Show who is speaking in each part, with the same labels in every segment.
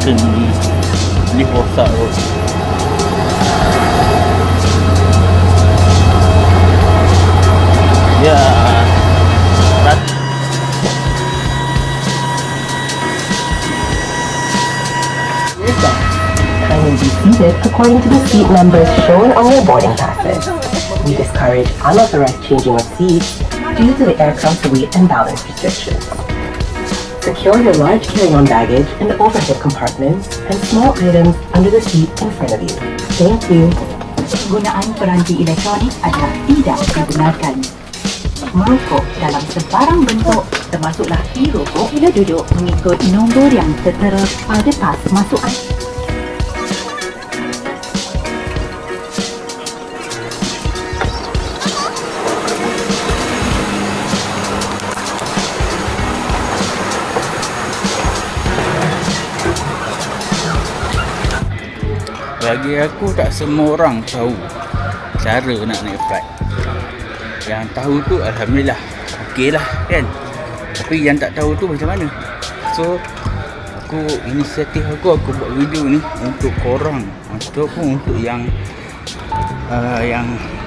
Speaker 1: curtain lift rosak tu. Ya,
Speaker 2: Kindly be seated according to the seat numbers shown on your boarding passes. We discourage unauthorized changing of seats due to the aircraft's weight and balance restrictions. Secure your large carry-on baggage in the overhead compartments and small items under the seat in front of you. Thank you.
Speaker 3: Penggunaan peranti elektronik adalah tidak dibenarkan. Merokok dalam sebarang bentuk, termasuklah e-rokok, bila duduk mengikut nombor yang tertera pada pas masukan.
Speaker 1: Bagi aku tak semua orang tahu cara nak naik flight. Yang tahu tu alhamdulillah, okey lah kan. Tapi yang tak tahu tu macam mana? So inisiatif aku buat video ni untuk korang, ataupun untuk yang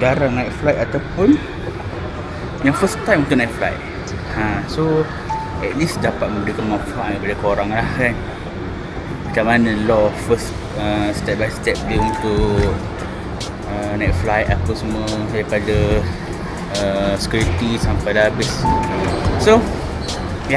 Speaker 1: jarang naik flight ataupun yang first time untuk naik flight. So at least dapat memberikan manfaat kepada korang lah kan. Macam mana law first step by step dia untuk naik flight apa semua, daripada security sampai dah habis. So